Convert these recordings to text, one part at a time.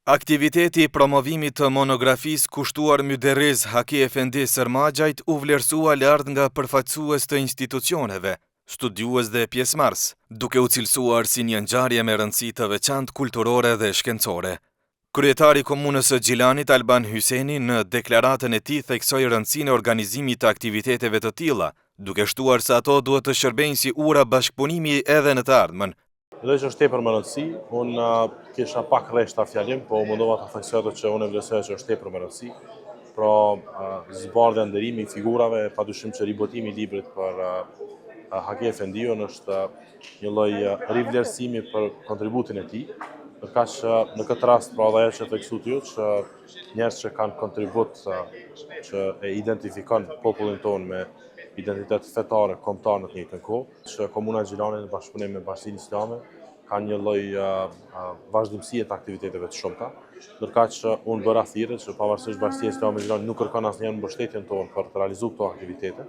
Aktiviteti i promovimit të monografisë kushtuar Myderriz Haki Efendi Sërmagjajt u vlerësua lart nga përfaqësues të institucioneve, studiues dhe pjesëmarrës, duke u cilësuar si një ngjarje me rëndësi të veçantë kulturore dhe shkencore. Kryetari i Komunës së Gjilanit Alban Hyseni në deklaratën e tij theksoi rëndësinë e organizimit të aktiviteteve të tilla, duke shtuar se ato duhet të shërbejnë si ura bashkëpunimi edhe në të ardhmen. Dhe që është tepër më rëndësi, unë kisha pak rreshta fjalim, po mundova të theksoj që unë e vlerësoj që është tepër më rëndësi. Pra, zbardhja nderimi i figurave, padyshim që ribotimi i librit për Haki Efendiun është një lloj rivlerësimi për kontributin e tij. Ndërkaq që në këtë rast pra edhe ajo që theksu ti që njerëz që kanë kontribut që e identifikon popullin tonë me identitet fetare, kombëtar në të njëjtën kohë, që Komuna e Gjilanit në bashkëpunim me Bashkinë Islame ka një lloj vazhdimësie të aktiviteteve të shumta, ndërkaq që unë bëra thirrje që pavarësisht Bashkia Islame e Gjilanit nuk kërkon asnjëherë mbështetjen tonë për të realizuar këto aktivitete,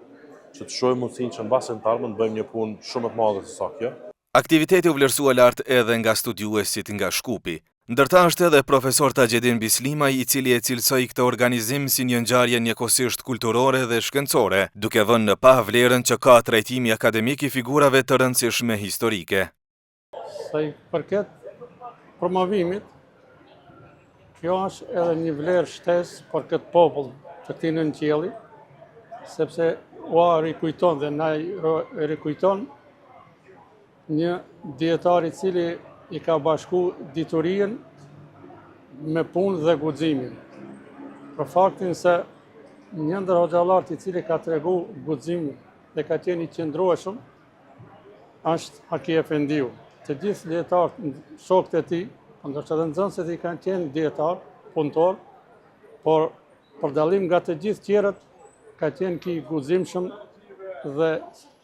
që të shohim mundësinë që mbas të ardhmen të bëjmë një punë shumë të madhe se sa kjo. Aktiviteti u vlerësua lart edhe nga studiuesit nga Shkupi. Ndërta është edhe profesor Taxhedin Bislimaj i cili e cilësoi këtë organizim si një ngjarje njëkohësisht kulturore dhe shkencore, duke vënë në pa vlerën që ka trajtimi akademik i figurave të rëndësishme historike. Sa i përket promovimit, kjo është edhe një vlerë shtesë për këtë popull të këtij nënqielli, sepse ua rikujton dhe na rikujton një dietar i cili i ka bashku diturien me punë dhe guximin. Për faktin se një ndër hoxhallarët i cili ka tregu guximin dhe ka qenë i qëndrueshëm është Haki Efendiu. Të gjithë dietarët, shokët e tij, ndoshta edhe nxënësit i kanë qenë dietar, punëtor, por për dallim nga të gjithë tjerët ka qenë ki guximshëm dhe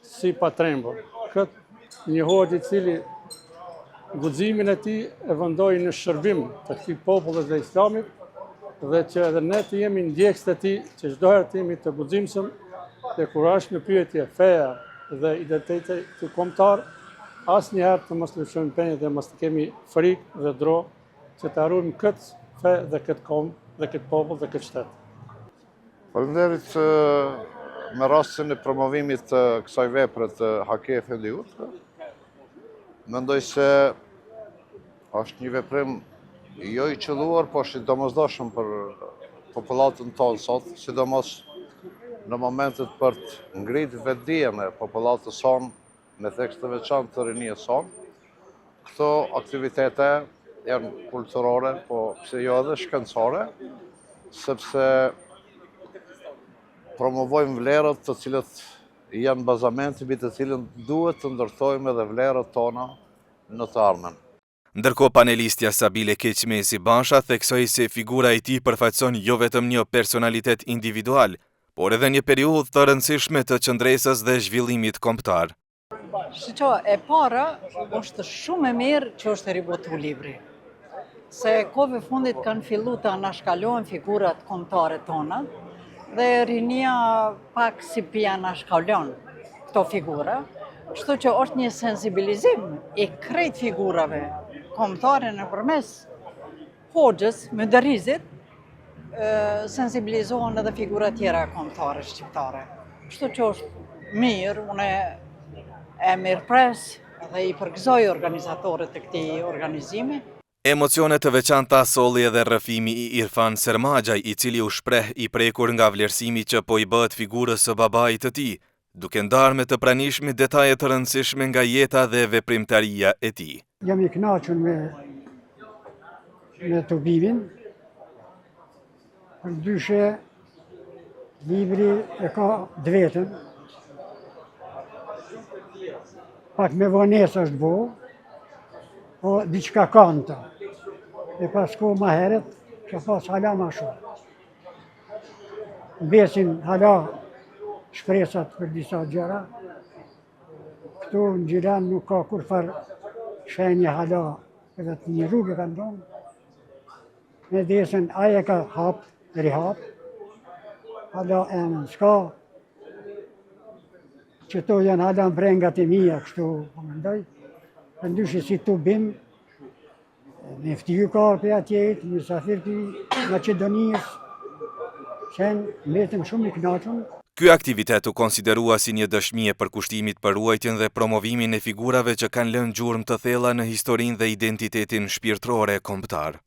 si patrembur. Këtë një hoxh i cili guximin e tij e vendoi në shërbim të këtij populli dhe Islamit dhe që edhe ne të jemi ndjekës të tij, që çdo herë të jemi të guximshëm dhe kur është në pyetje feja dhe identiteti kombëtar, asnjëherë të mos lëshojmë penjë dhe mos të kemi frikë dhe dro që të harrojmë këtë fe dhe këtë kombë dhe këtë popull dhe këtë shtet. Faleminderit me rastin e promovimit të kësaj vepre të Haki Efendiut. Mendoj se është një veprim jo i qelluar, po është i domosdoshëm për popullatën tonë sot, sidomos në momentet për të ngritur vetdijen e popullatës sonë me theks të veçantë të rinisë sonë. Këto aktivitete janë kulturore, po pse jo edhe shkencore, sepse promovojmë vlerët të cilët janë bazamenti mbi të cilën duhet të ndërtojmë edhe vlerët tona në të ardhmen. Ndërkohë panelistja Sabile Keqmesi Basha theksoi se figura e tij përfaqëson jo vetëm një personalitet individual, por edhe një periudhë të rëndësishme të qëndresës dhe zhvillimit kombëtar. Shiqo, e para është shumë e mirë që është ribotu libri. Se kohëve fundit kanë fillu të anashkallohen figurat kombëtare tona dhe rinia pak si pia anashkallon këto figura. Kështu që është një sensibilizim i krejt figurave kombëtare nëpërmes hoxhës Myderrizit, sensibilizohen edhe figura tjera kombëtare shqiptare. Kështu që është mirë, unë e mirëpres dhe i përgëzoj organizatorët të këtij organizimi. Emocione të veçanta solli edhe rrëfimi i Irfan Sërmagjaj, i cili u shpreh i prekur nga vlerësimi që po i bëhet figurës së babait të tij, duke ndarë me të pranishme detaje të rëndësishme nga jeta dhe veprimtaria e tij. Jam i kënaqur me të bimin, përndryshe libri e ka dvetën, pak me vonesë është bo, po diçka kanta, e pasko ma heret, që pas hala ma shumë. Besin hala shpresat për disa gjëra. Këtu në Gjilan nuk ka kurfar shenje hala, edhe të një rrugë ka ndonë. Me desën aje ka hap, rihap, hala emën s'ka. Qëto janë hala mbrengat e mija, kështu po mendoj. Përndyshe si tu bim, Me ftiju ka për atjet, mysafir për Macedonisë, qenë mbetëm shumë i kënaqur. Ky aktivitet u konsiderua si një dëshmi e përkushtimit për ruajtjen dhe promovimin e figurave që kanë lënë gjurmë të thella në historinë dhe identitetin shpirtëror kombëtar.